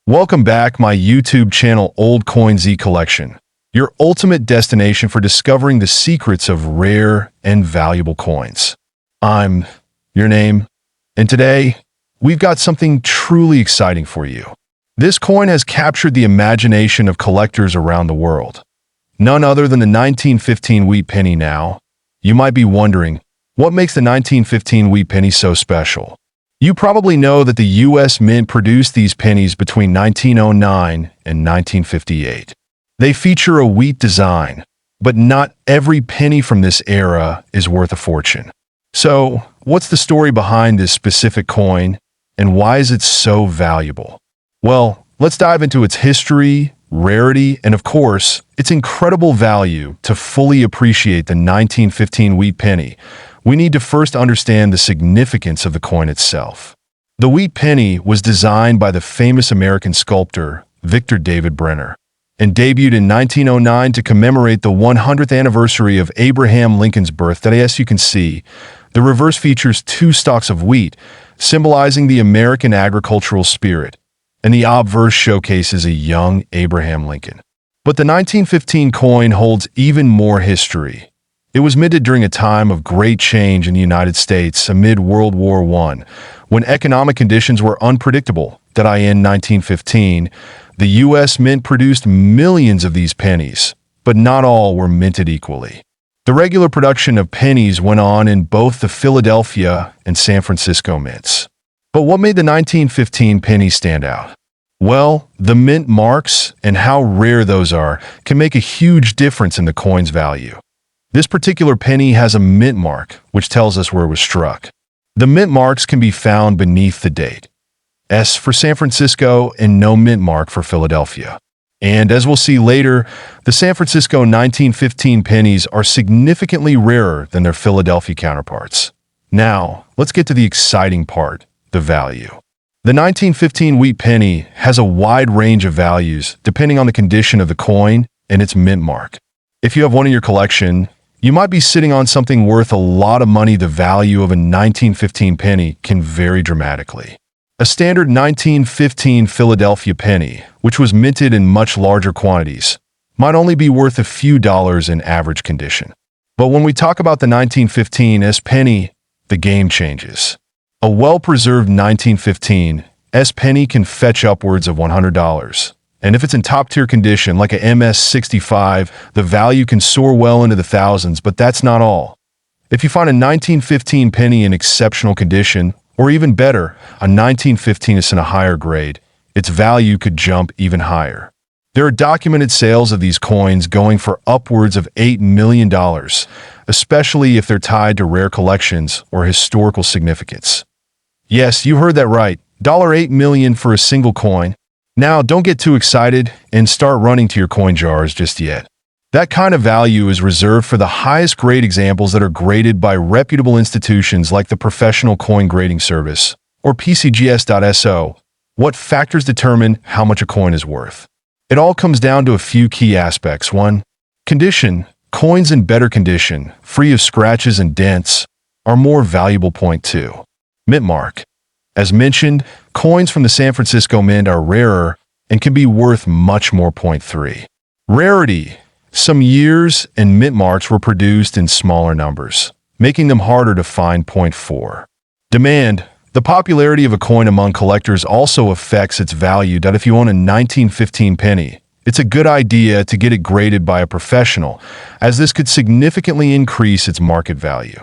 Welcome back, my YouTube channel Old Coin Zee Collection, your ultimate destination for discovering the secrets of rare and valuable coins. I'm your name, and today we've got something truly exciting for you. This coin has captured the imagination of collectors around the world. None other than the 1915 wheat penny. Now, you might be wondering, what makes the 1915 wheat penny so special? You probably know that the U.S. Mint produced these pennies between 1909 and 1958. They feature a wheat design, but not every penny from this era is worth a fortune. So, what's the story behind this specific coin, and why is it so valuable? Well, let's dive into its history, rarity, and of course, its incredible value. To fully appreciate the 1915 wheat penny, we need to first understand the significance of the coin itself. The wheat penny was designed by the famous American sculptor Victor David Brenner and debuted in 1909 to commemorate the 100th anniversary of Abraham Lincoln's birthday. As you can see, the reverse features two stalks of wheat, symbolizing the American agricultural spirit, and the obverse showcases a young Abraham Lincoln. But the 1915 coin holds even more history. It was minted during a time of great change in the United States amid World War I, when economic conditions were unpredictable. In 1915, the U.S. Mint produced millions of these pennies, but not all were minted equally. The regular production of pennies went on in both the Philadelphia and San Francisco mints. But what made the 1915 penny stand out? Well, the Mintmarks and how rare those are can make a huge difference in the coin's value. This particular penny has a mint mark, which tells us where it was struck. The mint marks can be found beneath the date. S for San Francisco and no mint mark for Philadelphia. And as we'll see later, the San Francisco 1915 pennies are significantly rarer than their Philadelphia counterparts. Now, let's get to the exciting part, the value. The 1915 wheat penny has a wide range of values depending on the condition of the coin and its mint mark. If you have one in your collection, you might be sitting on something worth a lot of money. The value of a 1915 penny can vary dramatically. A standard 1915 Philadelphia penny, which was minted in much larger quantities, might only be worth a few dollars in average condition. But when we talk about the 1915 S penny, the game changes. A well-preserved 1915 S penny can fetch upwards of $100. And if it's in top-tier condition, like a MS-65, the value can soar well into the thousands. But that's not all. If you find a 1915 penny in exceptional condition, or even better, a 1915 is in a higher grade, its value could jump even higher. There are documented sales of these coins going for upwards of $8 million, especially if they're tied to rare collections or historical significance. Yes, you heard that right, $8 million for a single coin. Now, don't get too excited and start running to your coin jars just yet. That kind of value is reserved for the highest grade examples that are graded by reputable institutions like the Professional Coin Grading Service, or PCGS.so. What factors determine how much a coin is worth? It all comes down to a few key aspects. 1. Condition. Coins in better condition, free of scratches and dents, are more valuable. 2. Mint mark. As mentioned, coins from the San Francisco Mint are rarer and can be worth much more. 3. Rarity. Some years and mint marks were produced in smaller numbers, making them harder to find. 4. Demand. The popularity of a coin among collectors also affects its value. If you own a 1915 penny, it's a good idea to get it graded by a professional, as this could significantly increase its market value.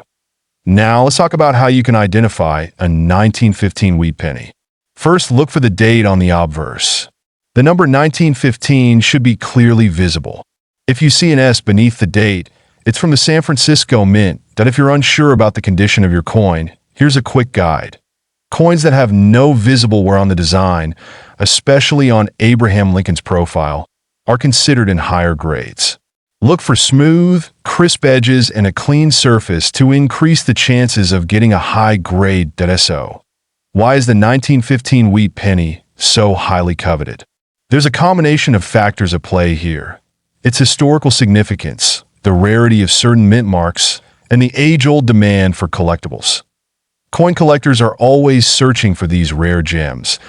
Now, let's talk about how you can identify a 1915 wheat penny. First, look for the date on the obverse. The number 1915 should be clearly visible. If you see an S beneath the date, it's from the San Francisco Mint. If you're unsure about the condition of your coin, here's a quick guide. Coins that have no visible wear on the design, especially on Abraham Lincoln's profile, are considered in higher grades. Look for smooth, crisp edges and a clean surface to increase the chances of getting a high grade. So, why is the 1915 wheat penny so highly coveted? There's a combination of factors at play here. Its historical significance, the rarity of certain mint marks, and the age-old demand for collectibles. Coin collectors are always searching for these rare gems,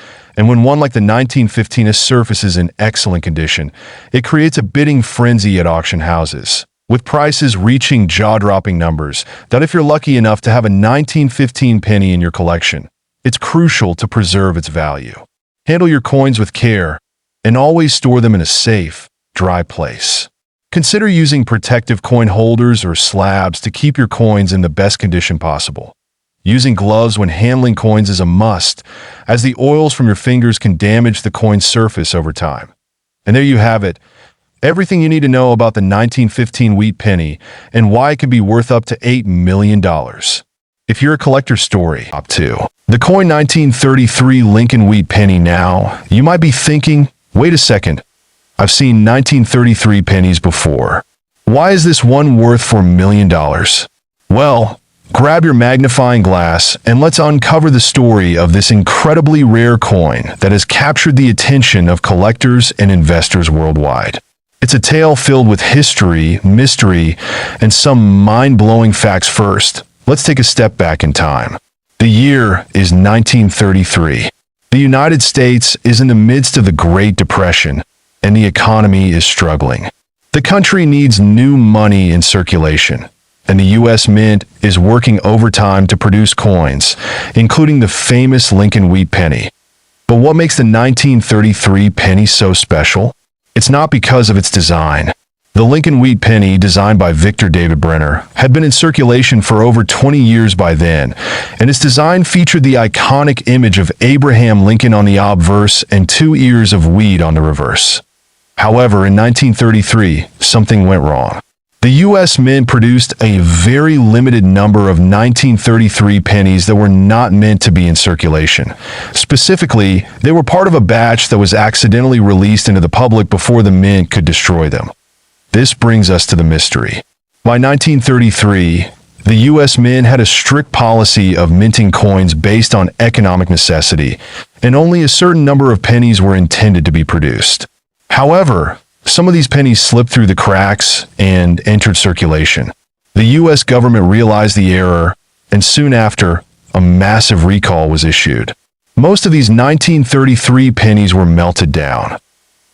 And when one like the 1915 surfaces in excellent condition, it creates a bidding frenzy at auction houses, with prices reaching jaw-dropping numbers that if you're lucky enough to have a 1915 penny in your collection, it's crucial to preserve its value. Handle your coins with care and always store them in a safe, dry place. Consider using protective coin holders or slabs to keep your coins in the best condition possible. Using gloves when handling coins is a must, as the oils from your fingers can damage the coin's surface over time. And there you have it, everything you need to know about the 1915 wheat penny and why it could be worth up to $8 million. If you're a collector story, up to the coin 1933 Lincoln wheat penny now, you might be thinking, wait a second, I've seen 1933 pennies before. Why is this one worth $4 million? Well, grab your magnifying glass and let's uncover the story of this incredibly rare coin that has captured the attention of collectors and investors worldwide. It's a tale filled with history, mystery, and some mind-blowing facts. First, let's take a step back in time. The year is 1933. The United States is in the midst of the Great Depression, and the economy is struggling. The country needs new money in circulation, and the U.S. Mint is working overtime to produce coins, including the famous Lincoln wheat penny. But what makes the 1933 penny so special? It's not because of its design. The Lincoln wheat penny, designed by Victor David Brenner, had been in circulation for over 20 years by then, and its design featured the iconic image of Abraham Lincoln on the obverse and 2 ears of wheat on the reverse. However, in 1933, something went wrong. The U.S. Mint produced a very limited number of 1933 pennies that were not meant to be in circulation. Specifically, they were part of a batch that was accidentally released into the public before the Mint could destroy them. This brings us to the mystery. By 1933, the U.S. Mint had a strict policy of minting coins based on economic necessity, and only a certain number of pennies were intended to be produced. However, some of these pennies slipped through the cracks and entered circulation. The U.S. government realized the error, and soon after, a massive recall was issued. Most of these 1933 pennies were melted down.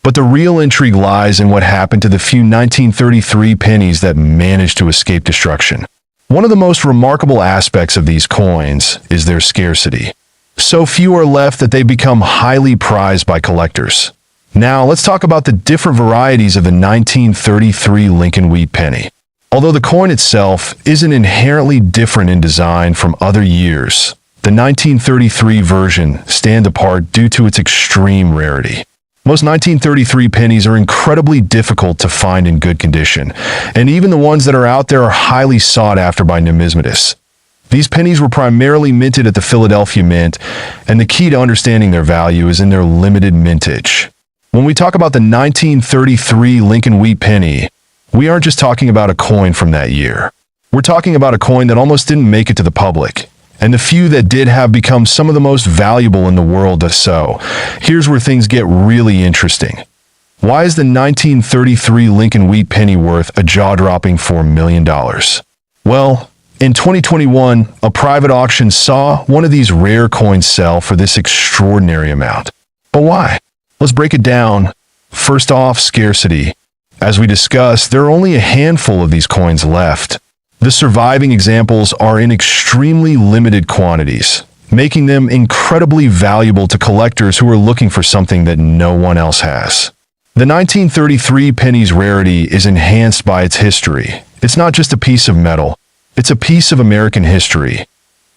But the real intrigue lies in what happened to the few 1933 pennies that managed to escape destruction. One of the most remarkable aspects of these coins is their scarcity. So few are left that they become highly prized by collectors. Now, let's talk about the different varieties of the 1933 Lincoln wheat penny. Although the coin itself isn't inherently different in design from other years, the 1933 version stands apart due to its extreme rarity. Most 1933 pennies are incredibly difficult to find in good condition, and even the ones that are out there are highly sought after by numismatics. These pennies were primarily minted at the Philadelphia Mint, and the key to understanding their value is in their limited mintage. When we talk about the 1933 Lincoln wheat penny, we aren't just talking about a coin from that year. We're talking about a coin that almost didn't make it to the public, and the few that did have become some of the most valuable in the world. So, here's where things get really interesting. Why is the 1933 Lincoln wheat penny worth a jaw-dropping $4 million? Well, in 2021, a private auction saw one of these rare coins sell for this extraordinary amount. But why? Let's break it down. First off, scarcity. As we discussed, there are only a handful of these coins left. The surviving examples are in extremely limited quantities, making them incredibly valuable to collectors who are looking for something that no one else has. The 1933 penny's rarity is enhanced by its history. It's not just a piece of metal, it's a piece of American history.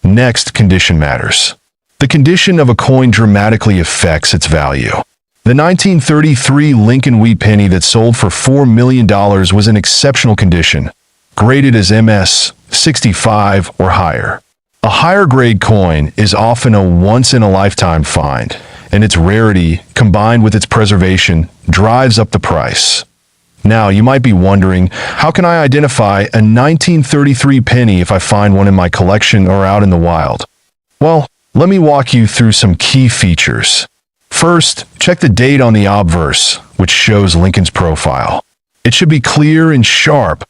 Next, condition matters. The condition of a coin dramatically affects its value. The 1933 Lincoln wheat penny that sold for $4 million was in exceptional condition, graded as MS 65 or higher. A higher grade coin is often a once-in-a-lifetime find, and its rarity, combined with its preservation, drives up the price. Now, you might be wondering, how can I identify a 1933 penny if I find one in my collection or out in the wild? Well, let me walk you through some key features. First, check the date on the obverse, which shows Lincoln's profile. It should be clear and sharp,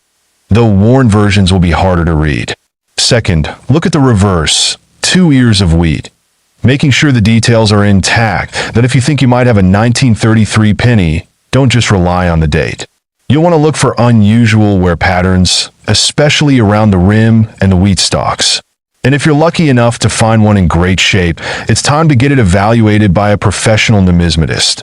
though worn versions will be harder to read. Second, look at the reverse, 2 ears of wheat. making sure the details are intact, that if you think you might have a 1933 penny, don't just rely on the date. You'll want to look for unusual wear patterns, especially around the rim and the wheat stalks. And if you're lucky enough to find one in great shape, it's time to get it evaluated by a professional numismatist.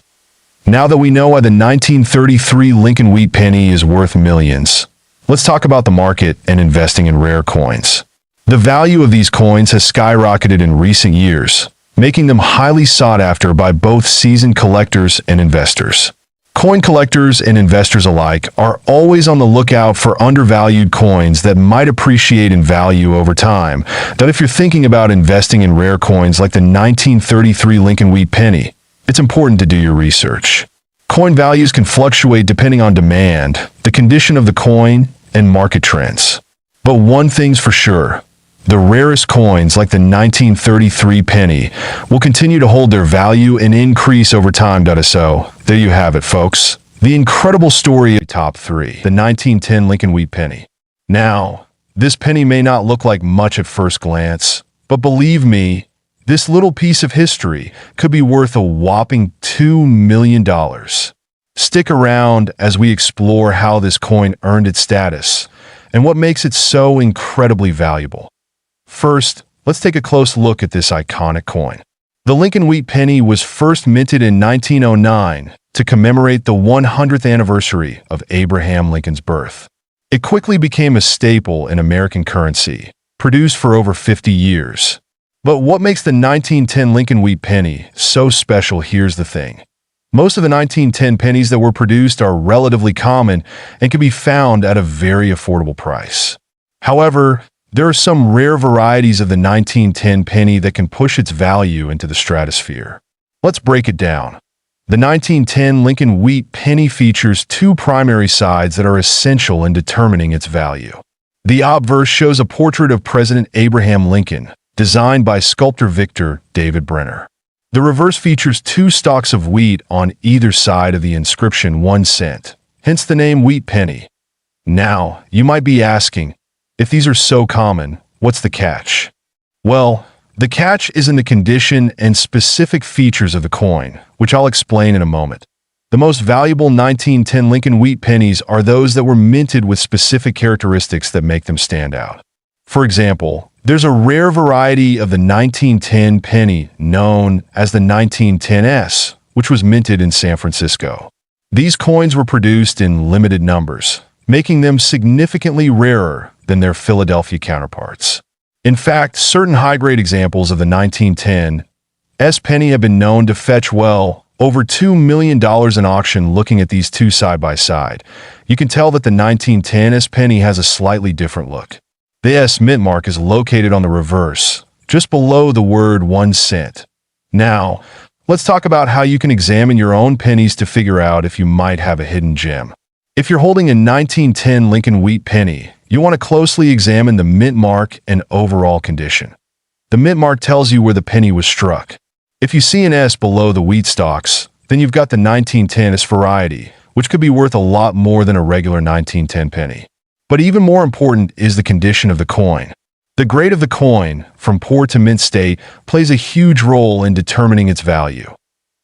Now that we know why the 1933 Lincoln wheat penny is worth millions, let's talk about the market and investing in rare coins. The value of these coins has skyrocketed in recent years, making them highly sought after by both seasoned collectors and investors. Coin collectors and investors alike are always on the lookout for undervalued coins that might appreciate in value over time. That if you're thinking about investing in rare coins like the 1933 Lincoln wheat penny, it's important to do your research. Coin values can fluctuate depending on demand, the condition of the coin, and market trends. But one thing's for sure, the rarest coins like the 1933 penny will continue to hold their value and increase over time. So, there you have it, folks. The incredible story of top 3, the 1910 Lincoln wheat penny. Now, this penny may not look like much at first glance, but believe me, this little piece of history could be worth a whopping $2 million. Stick around as we explore how this coin earned its status and what makes it so incredibly valuable. First, let's take a close look at this iconic coin. The Lincoln wheat penny was first minted in 1909 to commemorate the 100th anniversary of Abraham Lincoln's birth. It quickly became a staple in American currency, produced for over 50 years. But what makes the 1910 Lincoln wheat penny so special? Here's the thing. Most of the 1910 pennies that were produced are relatively common and can be found at a very affordable price. However, there are some rare varieties of the 1910 penny that can push its value into the stratosphere. Let's break it down. The 1910 Lincoln wheat penny features 2 primary sides that are essential in determining its value. The obverse shows a portrait of President Abraham Lincoln, designed by sculptor Victor David Brenner. The reverse features 2 stalks of wheat on either side of the inscription 1 cent, hence the name wheat penny. Now, you might be asking, if these are so common, what's the catch? Well, the catch is in the condition and specific features of the coin, which I'll explain in a moment. The most valuable 1910 Lincoln wheat pennies are those that were minted with specific characteristics that make them stand out. For example, there's a rare variety of the 1910 penny known as the 1910S, which was minted in San Francisco. These coins were produced in limited numbers, making them significantly rarer than their Philadelphia counterparts. In fact, certain high-grade examples of the 1910 S penny have been known to fetch well over $2 million in auction. Looking at these 2 side by side, you can tell that the 1910 S penny has a slightly different look. The S mint mark is located on the reverse, just below the word 1 cent. Now, let's talk about how you can examine your own pennies to figure out if you might have a hidden gem. If you're holding a 1910 Lincoln wheat penny, you want to closely examine the mint mark and overall condition. The mint mark tells you where the penny was struck. If you see an S below the wheat stalks, then you've got the 1910S variety, which could be worth a lot more than a regular 1910 penny. But even more important is the condition of the coin. The grade of the coin, from poor to mint state, plays a huge role in determining its value.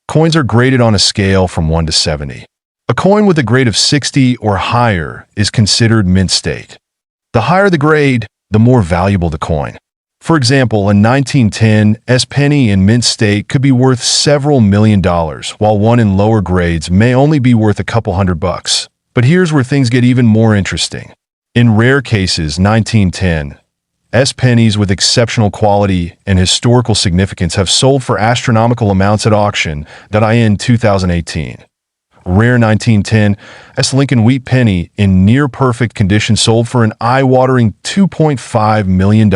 Coins are graded on a scale from 1 to 70. A coin with a grade of 60 or higher is considered mint state. The higher the grade, the more valuable the coin. For example, a 1910 S penny in mint state could be worth several $1 million, while one in lower grades may only be worth a couple $100. But here's where things get even more interesting. In rare cases, 1910 S pennies with exceptional quality and historical significance have sold for astronomical amounts at auction. In 2018. Rare 1910 S Lincoln wheat penny in near-perfect condition sold for an eye-watering $2.5 million.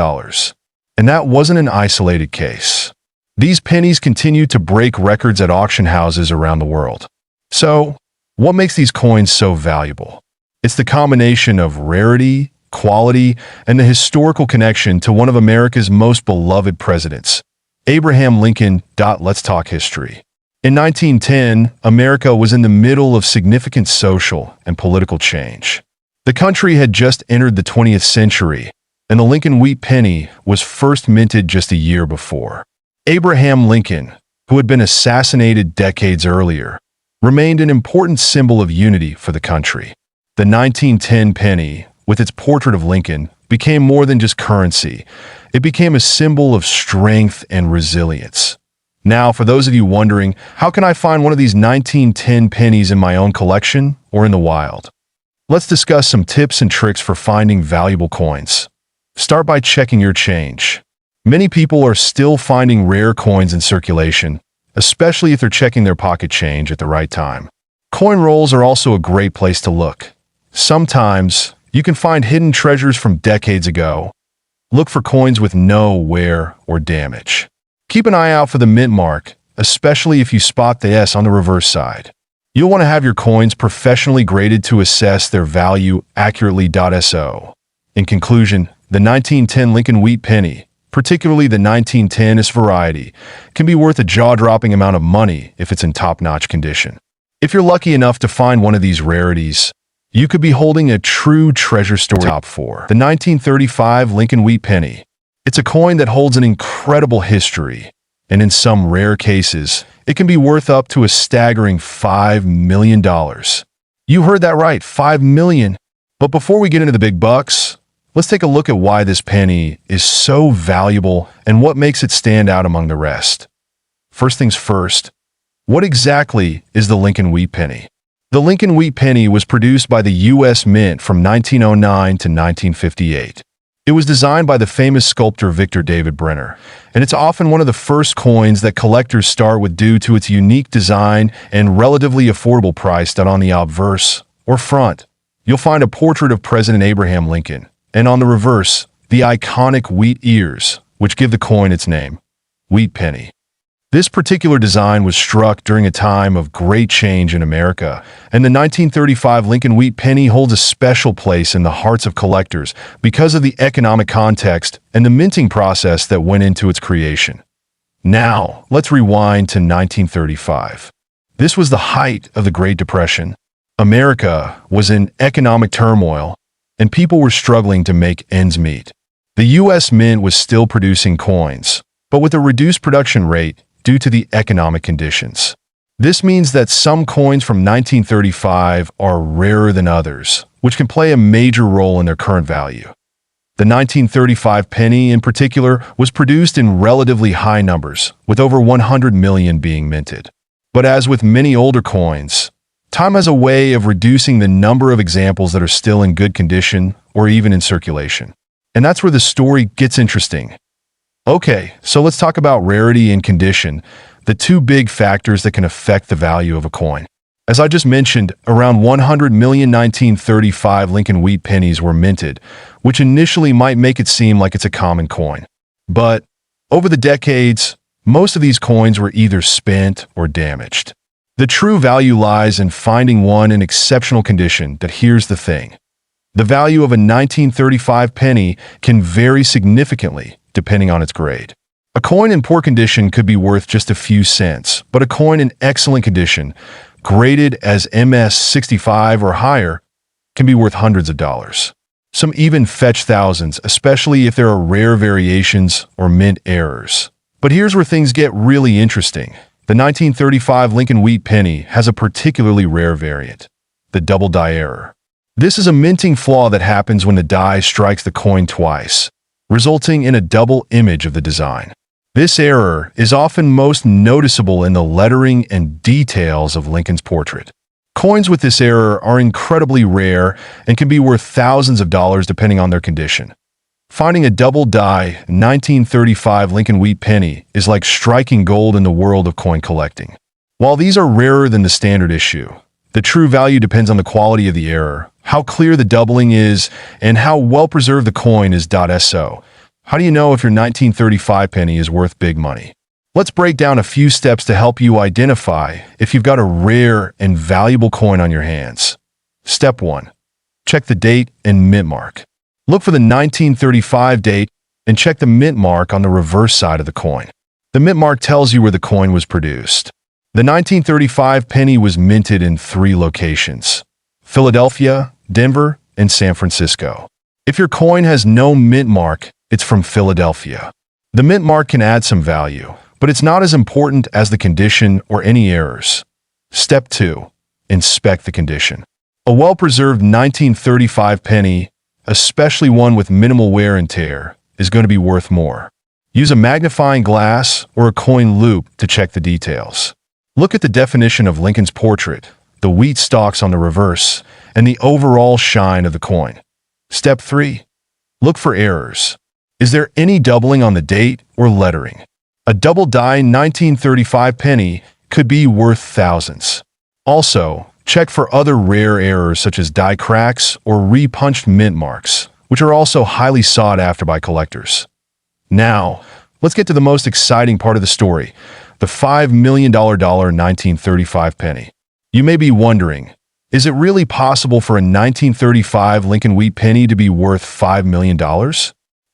And that wasn't an isolated case. These pennies continue to break records at auction houses around the world. So, what makes these coins so valuable? It's the combination of rarity, quality, and the historical connection to one of America's most beloved presidents, Abraham Lincoln. Let's talk history. In 1910, America was in the middle of significant social and political change. The country had just entered the 20th century, and the Lincoln wheat penny was first minted just a year before. Abraham Lincoln, who had been assassinated decades earlier, remained an important symbol of unity for the country. The 1910 penny, with its portrait of Lincoln, became more than just currency. It became a symbol of strength and resilience. Now, for those of you wondering, how can I find one of these 1910 pennies in my own collection or in the wild? Let's discuss some tips and tricks for finding valuable coins. Start by checking your change. Many people are still finding rare coins in circulation, especially if they're checking their pocket change at the right time. Coin rolls are also a great place to look. Sometimes, you can find hidden treasures from decades ago. Look for coins with no wear or damage. Keep an eye out for the mint mark, especially if you spot the S on the reverse side. You'll want to have your coins professionally graded to assess their value accurately. So, in conclusion, the 1910 Lincoln wheat penny, particularly the 1910 variety, can be worth a jaw-dropping amount of money if it's in top-notch condition. If you're lucky enough to find one of these rarities, you could be holding a true treasure story. Top 4. The 1935 Lincoln wheat penny. It's a coin that holds an incredible history, and in some rare cases, it can be worth up to a staggering $5 million. You heard that right, $5 million. But before we get into the big bucks, let's take a look at why this penny is so valuable and what makes it stand out among the rest. First things first, what exactly is the Lincoln wheat penny? The Lincoln wheat penny was produced by the U.S. Mint from 1909 to 1958. It was designed by the famous sculptor Victor David Brenner, and it's often one of the first coins that collectors start with due to its unique design and relatively affordable price. That on the obverse, or front, you'll find a portrait of President Abraham Lincoln, and on the reverse, the iconic wheat ears, which give the coin its name, wheat penny. This particular design was struck during a time of great change in America, and the 1935 Lincoln wheat penny holds a special place in the hearts of collectors because of the economic context and the minting process that went into its creation. Now, let's rewind to 1935. This was the height of the Great Depression. America was in economic turmoil, and people were struggling to make ends meet. The U.S. Mint was still producing coins, but with a reduced production rate due to the economic conditions. This means that some coins from 1935 are rarer than others, which can play a major role in their current value. The 1935 penny, in particular, was produced in relatively high numbers, with over 100 million being minted. But as with many older coins, time has a way of reducing the number of examples that are still in good condition or even in circulation. And that's where the story gets interesting. Okay, so let's talk about rarity and condition, the two big factors that can affect the value of a coin. As I just mentioned, around 100 million 1935 Lincoln wheat pennies were minted, which initially might make it seem like it's a common coin. But over the decades, most of these coins were either spent or damaged. The true value lies in finding one in exceptional condition. But here's the thing. The value of a 1935 penny can vary significantly depending on its grade. A coin in poor condition could be worth just a few cents, but a coin in excellent condition, graded as MS-65 or higher, can be worth hundreds of dollars. Some even fetch thousands, especially if there are rare variations or mint errors. But here's where things get really interesting. The 1935 Lincoln wheat penny has a particularly rare variant, the double die error. This is a minting flaw that happens when the die strikes the coin twice, resulting in a double image of the design. This error is often most noticeable in the lettering and details of Lincoln's portrait. Coins with this error are incredibly rare and can be worth thousands of dollars depending on their condition. Finding a double die 1935 Lincoln wheat penny is like striking gold in the world of coin collecting. While these are rarer than the standard issue, the true value depends on the quality of the error, how clear the doubling is, and how well preserved the coin is. So, how do you know if your 1935 penny is worth big money? Let's break down a few steps to help you identify if you've got a rare and valuable coin on your hands. Step 1. Check the date and mint mark. Look for the 1935 date and check the mint mark on the reverse side of the coin. The mint mark tells you where the coin was produced. The 1935 penny was minted in 3 locations: Philadelphia, Denver, and San Francisco. If your coin has no mint mark, it's from Philadelphia. The mint mark can add some value, but it's not as important as the condition or any errors. Step 2. Inspect the condition. A well-preserved 1935 penny, especially one with minimal wear and tear, is going to be worth more. Use a magnifying glass or a coin loupe to check the details. Look at the definition of Lincoln's portrait, the wheat stalks on the reverse, and the overall shine of the coin. Step 3. Look for errors. Is there any doubling on the date or lettering? A double-die 1935 penny could be worth thousands. Also, check for other rare errors such as die cracks or repunched mint marks, which are also highly sought after by collectors. Now, let's get to the most exciting part of the story, the $5 million 1935 penny. You may be wondering, is it really possible for a 1935 Lincoln wheat penny to be worth $5 million?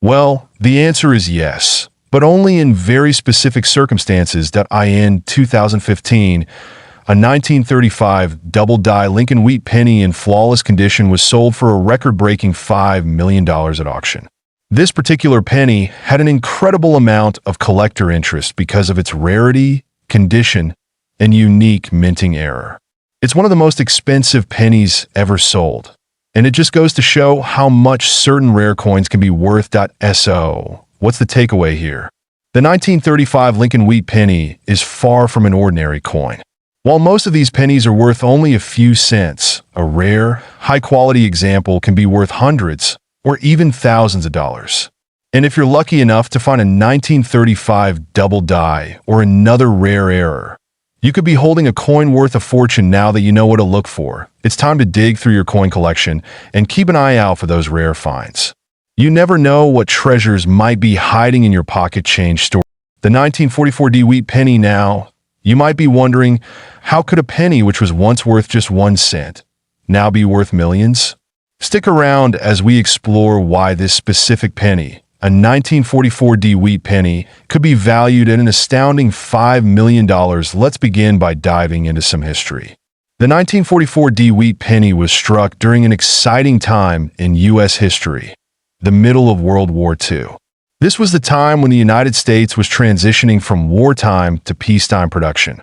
Well, the answer is yes, but only in very specific circumstances. In 2015, a 1935 double-die Lincoln wheat penny in flawless condition was sold for a record-breaking $5 million at auction. This particular penny had an incredible amount of collector interest because of its rarity, condition, and unique minting error. It's one of the most expensive pennies ever sold, and it just goes to show how much certain rare coins can be worth. So, what's the takeaway here? The 1935 Lincoln wheat penny is far from an ordinary coin. While most of these pennies are worth only a few cents, a rare, high-quality example can be worth hundreds or even thousands of dollars. And if you're lucky enough to find a 1935 double die or another rare error, you could be holding a coin worth a fortune. Now that you know what to look for, it's time to dig through your coin collection and keep an eye out for those rare finds. You never know what treasures might be hiding in your pocket change store. The 1944 D wheat penny. Now, you might be wondering, how could a penny which was once worth just 1 cent now be worth millions? Stick around as we explore why this specific penny, a 1944 D wheat penny, could be valued at an astounding $5 million. Let's begin by diving into some history. The 1944 D wheat penny was struck during an exciting time in U.S. history, the middle of World War II. This was the time when the United States was transitioning from wartime to peacetime production.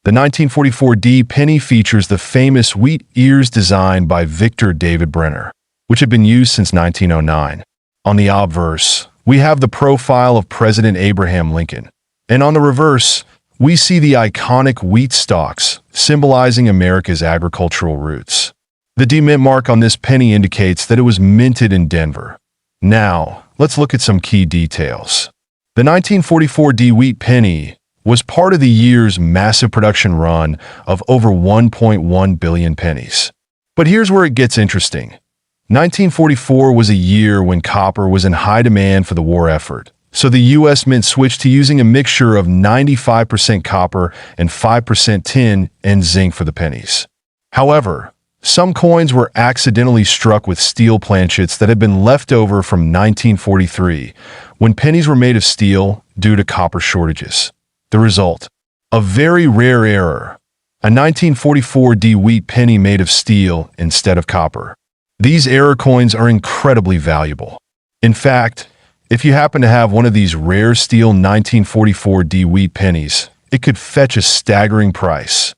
The 1944 D penny features the famous wheat ears design by Victor David Brenner, which had been used since 1909. On the obverse, we have the profile of President Abraham Lincoln, and on the reverse, we see the iconic wheat stalks, symbolizing America's agricultural roots. The D mint mark on this penny indicates that it was minted in Denver. Now, let's look at some key details. The 1944 D wheat penny was part of the year's massive production run of over 1.1 billion pennies. But here's where it gets interesting. 1944 was a year when copper was in high demand for the war effort, so the U.S. Mint switched to using a mixture of 95% copper and 5% tin and zinc for the pennies. However, some coins were accidentally struck with steel planchets that had been left over from 1943, when pennies were made of steel due to copper shortages. The result: a very rare error, a 1944 D wheat penny made of steel instead of copper. These error coins are incredibly valuable. In fact, if you happen to have one of these rare steel 1944 D wheat pennies, it could fetch a staggering price,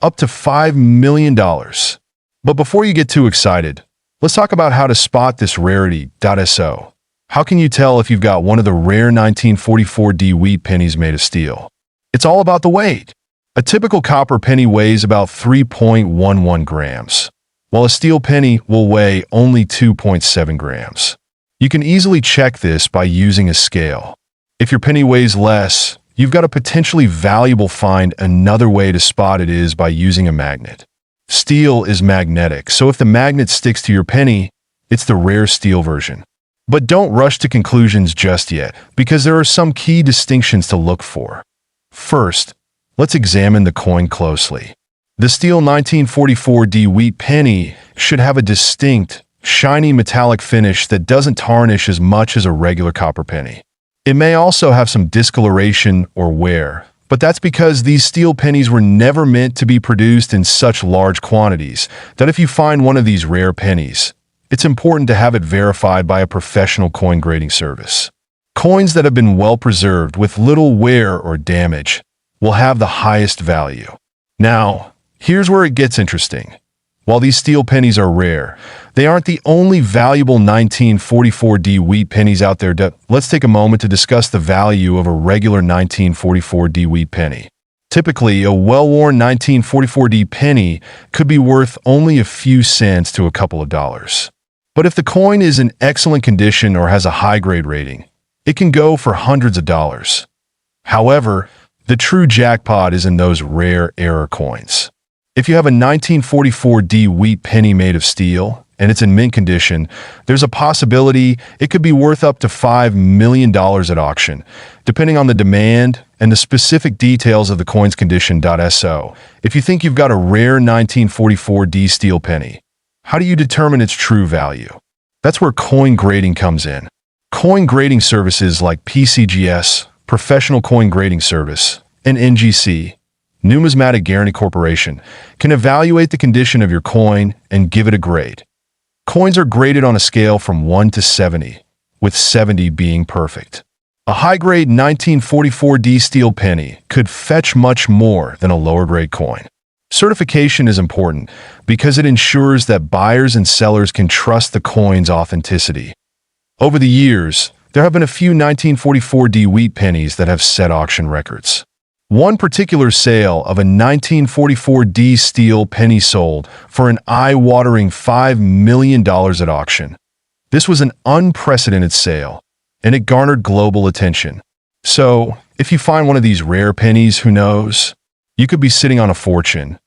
up to $5 million. But before you get too excited, let's talk about how to spot this rarity. So, how can you tell if you've got one of the rare 1944 D wheat pennies made of steel? It's all about the weight. A typical copper penny weighs about 3.11 grams, while a steel penny will weigh only 2.7 grams. You can easily check this by using a scale. If your penny weighs less, you've got a potentially valuable find. Another way to spot it is by using a magnet. Steel is magnetic, so if the magnet sticks to your penny, it's the rare steel version. But don't rush to conclusions just yet, because there are some key distinctions to look for. First, let's examine the coin closely. The steel 1944 D wheat penny should have a distinct, shiny metallic finish that doesn't tarnish as much as a regular copper penny. It may also have some discoloration or wear, but that's because these steel pennies were never meant to be produced in such large quantities that if you find one of these rare pennies, it's important to have it verified by a professional coin grading service. Coins that have been well preserved with little wear or damage will have the highest value. Now, here's where it gets interesting. While these steel pennies are rare, they aren't the only valuable 1944D wheat pennies out there. Let's take a moment to discuss the value of a regular 1944D wheat penny. Typically, a well-worn 1944D penny could be worth only a few cents to a couple of dollars. But if the coin is in excellent condition or has a high-grade rating, it can go for hundreds of dollars. However, the true jackpot is in those rare error coins. If you have a 1944D wheat penny made of steel, and it's in mint condition, there's a possibility it could be worth up to $5 million at auction, depending on the demand and the specific details of the coin's condition. So, if you think you've got a rare 1944D steel penny, how do you determine its true value? That's where coin grading comes in. Coin grading services like PCGS, Professional Coin Grading Service, and NGC, Numismatic Guarantee Corporation, can evaluate the condition of your coin and give it a grade. Coins are graded on a scale from 1 to 70, with 70 being perfect. A high-grade 1944D steel penny could fetch much more than a lower-grade coin. Certification is important because it ensures that buyers and sellers can trust the coin's authenticity. Over the years, there have been a few 1944D wheat pennies that have set auction records. One particular sale of a 1944D steel penny sold for an eye-watering $5 million at auction. This was an unprecedented sale, and it garnered global attention. So, if you find one of these rare pennies, who knows? You could be sitting on a fortune.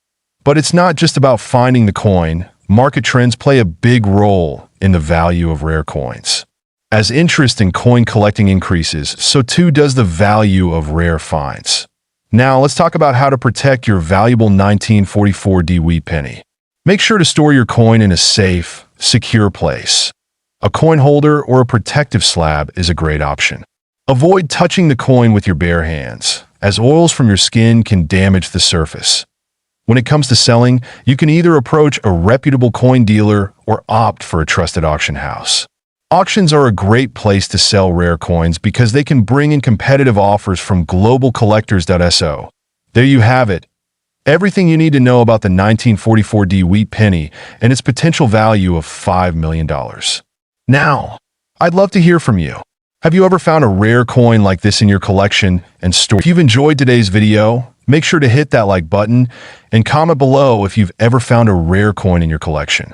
But it's not just about finding the coin. Market trends play a big role in the value of rare coins. As interest in coin collecting increases, so too does the value of rare finds. Now, let's talk about how to protect your valuable 1944D wheat penny. Make sure to store your coin in a safe, secure place. A coin holder or a protective slab is a great option. Avoid touching the coin with your bare hands, as oils from your skin can damage the surface. When it comes to selling, you can either approach a reputable coin dealer or opt for a trusted auction house. Auctions are a great place to sell rare coins because they can bring in competitive offers from global collectors. So, there you have it. Everything you need to know about the 1944D wheat penny and its potential value of $5 million. Now, I'd love to hear from you. Have you ever found a rare coin like this in your collection and store? If you've enjoyed today's video, make sure to hit that like button and comment below if you've ever found a rare coin in your collection.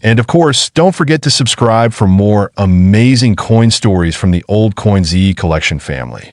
And of course, don't forget to subscribe for more amazing coin stories from the Old Coin Zee Collection family.